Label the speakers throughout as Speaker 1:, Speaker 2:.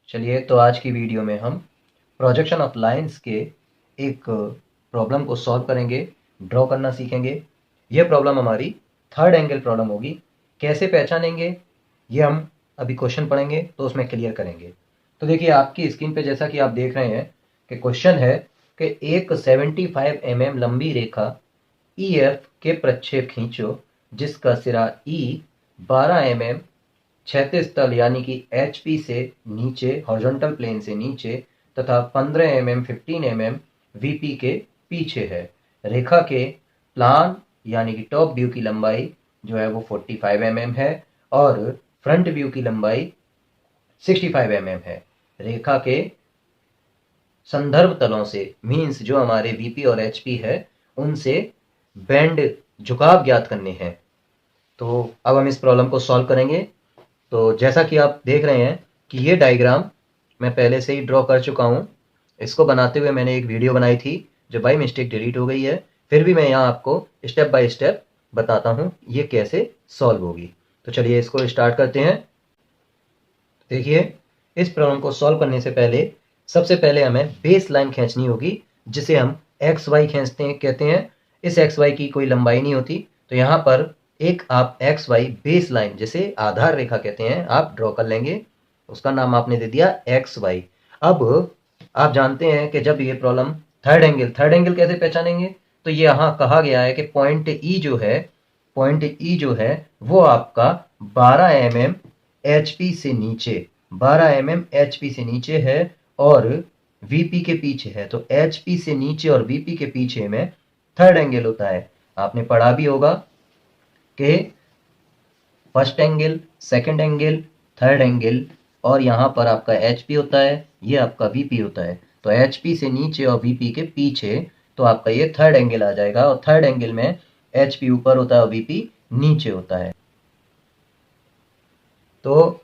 Speaker 1: चलिए, तो आज की वीडियो में हम प्रोजेक्शन ऑफ लाइंस के एक प्रॉब्लम को सॉल्व करेंगे, ड्रॉ करना सीखेंगे। ये प्रॉब्लम हमारी थर्ड एंगल प्रॉब्लम होगी। कैसे पहचानेंगे ये हम अभी क्वेश्चन पढ़ेंगे तो उसमें क्लियर करेंगे। तो देखिए, आपकी स्क्रीन पे जैसा कि आप देख रहे हैं कि क्वेश्चन है कि एक 75 mm लंबी रेखा EF के प्रक्षेप खींचो जिसका सिरा E 12 mm क्षैतिज तल यानी कि HP से नीचे, हॉरिजॉन्टल प्लेन से नीचे तथा 15 mm 15 mm VP के पीछे है। रेखा के प्लान यानी कि टॉप व्यू की लंबाई जो है वो 45 mm है और फ्रंट व्यू की लंबाई 65 mm है। रेखा के संदर्भ तलों से मीन्स जो हमारे VP और HP है उनसे बेंड झुकाव ज्ञात करने हैं। तो अब हम इस प्रॉब्लम को सॉल्व करेंगे। तो जैसा कि आप देख रहे हैं कि ये डायग्राम मैं पहले से ही ड्रॉ कर चुका हूँ। इसको बनाते हुए मैंने एक वीडियो बनाई थी जो बाई मिस्टेक डिलीट हो गई है। फिर भी मैं यहाँ आपको स्टेप बाय स्टेप बताता हूँ ये कैसे सॉल्व होगी। तो चलिए इसको स्टार्ट करते हैं। देखिए, इस प्रॉब्लम को सॉल्व करने से पहले सबसे पहले हमें बेस लाइन खींचनी होगी जिसे हम एक्स वाई खींचते हैं कहते हैं। इस एक्स वाई की कोई लंबाई नहीं होती, तो यहाँ पर एक आप एक्स वाई बेस लाइन जिसे आधार रेखा कहते हैं आप ड्रॉ कर लेंगे। उसका नाम आपने दे दिया एक्स वाई। अब आप जानते हैं कि जब ये प्रॉब्लम थर्ड एंगल कैसे पहचानेंगे, तो ये यहाँ कहा गया है कि पॉइंट ई जो है वो आपका 12 mm HP से नीचे 12 mm HP से नीचे है और VP के पीछे है। तो HP से नीचे और VP के पीछे में थर्ड एंगल होता है। आपने पढ़ा भी होगा कि first angle, second angle, third angle और यहाँ पर आपका HP होता है, ये आपका VP होता है। तो HP से नीचे और VP के पीछे तो आपका ये थर्ड एंगल आ जाएगा और थर्ड एंगल में HP ऊपर होता है और VP नीचे होता है। तो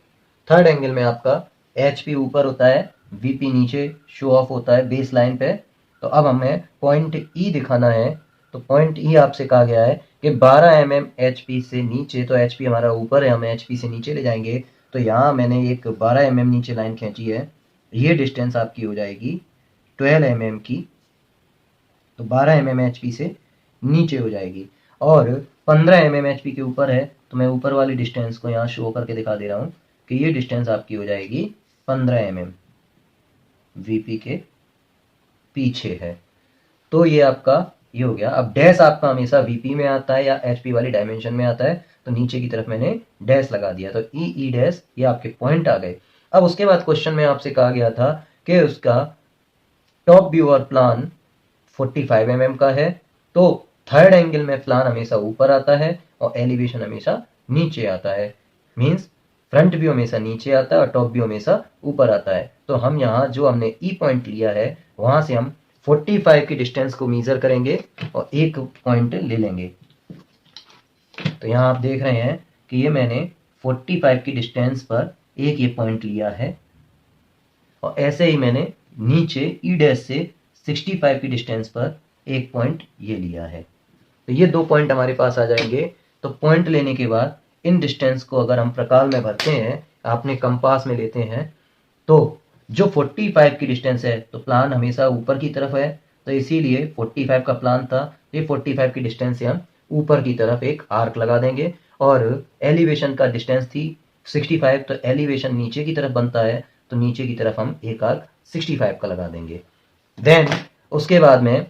Speaker 1: थर्ड एंगल में आपका HP ऊपर होता है, VP नीचे शो ऑफ होता है बेस लाइन पे। तो अब हमें पॉइंट E दिखाना है। तो पॉइंट E आपसे कहा गया है कि 12 mm HP से नीचे, तो HP हमारा ऊपर है, हम HP से नीचे ले जाएंगे। तो यहाँ मैंने एक 12 mm नीचे लाइन खींची है। ये डिस्टेंस आपकी हो जाएगी 12 mm की। तो 12 mm HP से नीचे हो जाएगी और 15 mm HP के ऊपर है। तो मैं ऊपर वाली डिस्टेंस को यहाँ शो करके दिखा दे रहा हूँ कि ये डिस्टेंस आपकी हो जाएगी 15 mm VP के पीछे है। तो ये आपका ये हो गया। अब डैश आपका हमेशा VP में आता है या HP वाली डायमेंशन में आता है, तो नीचे की तरफ मैंने डैश लगा दिया। तो ई डैश ये आपके पॉइंट आ गए। अब उसके बाद क्वेश्चन में आपसे कहा गया था कि उसका टॉप व्यू और प्लान 45 mm का है। तो थर्ड एंगल में प्लान हमेशा ऊपर आता है और एलिवेशन हमेशा नीचे आता है। मीन्स फ्रंट व्यू हमेशा नीचे आता है और टॉप व्यू हमेशा ऊपर आता है। तो हम यहाँ जो हमने ई पॉइंट लिया है वहाँ से हम 45 की डिस्टेंस को मीजर करेंगे और एक पॉइंट ले लेंगे। तो यहाँ आप देख रहे हैं कि ये मैंने 45 की डिस्टेंस पर एक ये पॉइंट लिया है और ऐसे ही मैंने नीचे ई डैश से 65 की डिस्टेंस पर एक पॉइंट ये लिया है। तो ये दो पॉइंट हमारे पास आ जाएंगे। तो पॉइंट लेने के बाद इन डिस्टेंस को अगर हम प्रकार में भरते हैं, आपने कंपास में लेते हैं, तो जो 45 की डिस्टेंस है तो प्लान हमेशा ऊपर की तरफ है, तो इसीलिए 45 का प्लान था। ये 45 की डिस्टेंस से हम ऊपर की तरफ एक आर्क लगा देंगे और एलिवेशन का डिस्टेंस थी 65, तो एलिवेशन नीचे की तरफ बनता है, तो नीचे की तरफ हम एक आर्क 65 का लगा देंगे। देन उसके बाद में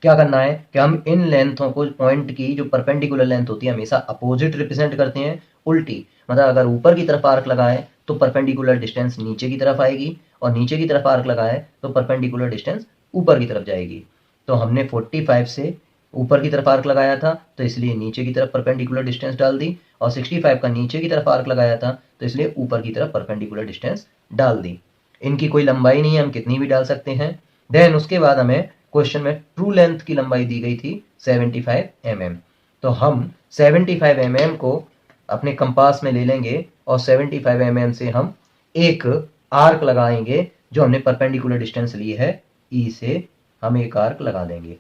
Speaker 1: क्या करना है कि हम इन लेंथों को, पॉइंट की जो परपेंडिकुलर लेंथ होती है हमेशा अपोजिट रिप्रेजेंट करते हैं, उल्टी। मतलब अगर ऊपर की तरफ आर्क लगाए तो परपेंडिकुलर डिस्टेंस नीचे की तरफ आएगी और नीचे की तरफ आर्क लगाए तो परपेंडिकुलर डिस्टेंस ऊपर की तरफ जाएगी। तो हमने 45 से ऊपर की तरफ आर्क लगाया था तो इसलिए नीचे की तरफ परपेंडिकुलर डिस्टेंस डाल दी, और 65 का नीचे की तरफ आर्क लगाया था तो इसलिए ऊपर की तरफ परपेंडिकुलर डिस्टेंस डाल दी। इनकी कोई लंबाई नहीं है, हम कितनी भी डाल सकते हैं। देन उसके बाद हमें क्वेश्चन में ट्रू लेंथ की लंबाई दी गई थी 75 mm। तो हम 75 mm को अपने कंपास में ले लेंगे और 75 mm से हम एक आर्क लगाएंगे। जो हमने परपेंडिकुलर डिस्टेंस ली है ई से, हम एक आर्क लगा देंगे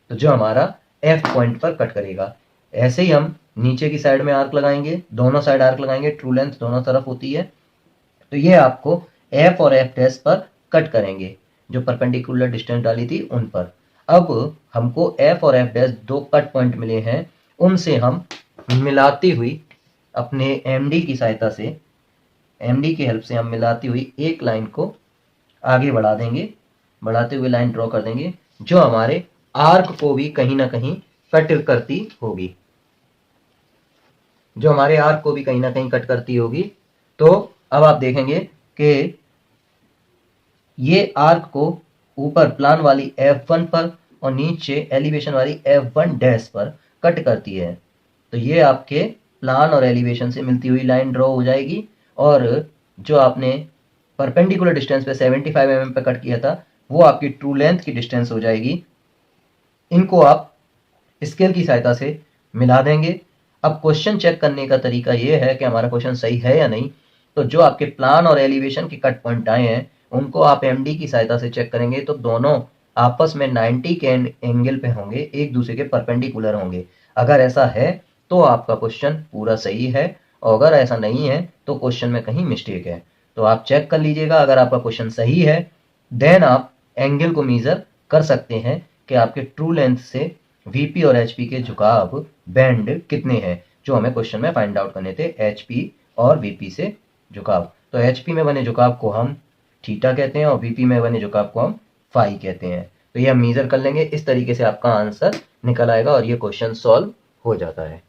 Speaker 1: तो जो हमारा F पॉइंट पर कट करेगा। ऐसे ही हम नीचे की साइड में आर्क लगाएंगे, दोनों साइड आर्क लगाएंगे, ट्रू लेंथ दोनों तरफ होती है। तो ये आपको एफ और एफ डैश पर कट करेंगे, जो परपेंडिकुलर डिस्टेंस डाली थी उन पर। अब हमको एफ और एफ डैश दो कट पॉइंट मिले हैं, उनसे हम मिलाती हुई अपने एमडी की सहायता से, एमडी की हेल्प से हम मिलाती हुई एक लाइन को आगे बढ़ा देंगे, बढ़ाते हुए लाइन ड्रॉ कर देंगे जो हमारे आर्क को भी कहीं ना कहीं कट करती होगी, जो हमारे आर्क को भी कहीं ना कहीं कट करती होगी। तो अब आप देखेंगे कि ये आर्क को ऊपर प्लान वाली F1 पर और नीचे एलिवेशन वाली F1 डैश पर कट करती है। तो ये आपके प्लान और एलिवेशन से मिलती हुई लाइन ड्रॉ हो जाएगी, और जो आपने परपेंडिकुलर डिस्टेंस पे 75 mm पे कट किया था वो आपकी ट्रू लेंथ की डिस्टेंस हो जाएगी। इनको आप स्केल की सहायता से मिला देंगे। अब क्वेश्चन चेक करने का तरीका ये है कि हमारा क्वेश्चन सही है या नहीं। तो जो आपके प्लान और एलिवेशन के कट पॉइंट आए हैं उनको आप एमडी की सहायता से चेक करेंगे तो दोनों आपस में 90 के एंगल पे होंगे, एक दूसरे के परपेंडिकुलर होंगे। अगर ऐसा है तो आपका क्वेश्चन पूरा सही है, और अगर ऐसा नहीं है तो क्वेश्चन में कहीं मिस्टेक है। तो आप चेक कर लीजिएगा, अगर आपका क्वेश्चन सही है देन आप एंगल को मेजर कर सकते हैं कि आपके ट्रू लेंथ से वीपी और एचपी के झुकाव बैंड कितने हैं, जो हमें क्वेश्चन में फाइंड आउट करने थे, एचपी और वीपी से झुकाव। तो एचपी में बने झुकाव को हम थीटा कहते हैं और वीपी में बने झुकाव को हम फाई कहते हैं। तो ये हम मेजर कर लेंगे, इस तरीके से आपका आंसर निकल आएगा और ये क्वेश्चन सॉल्व हो जाता है।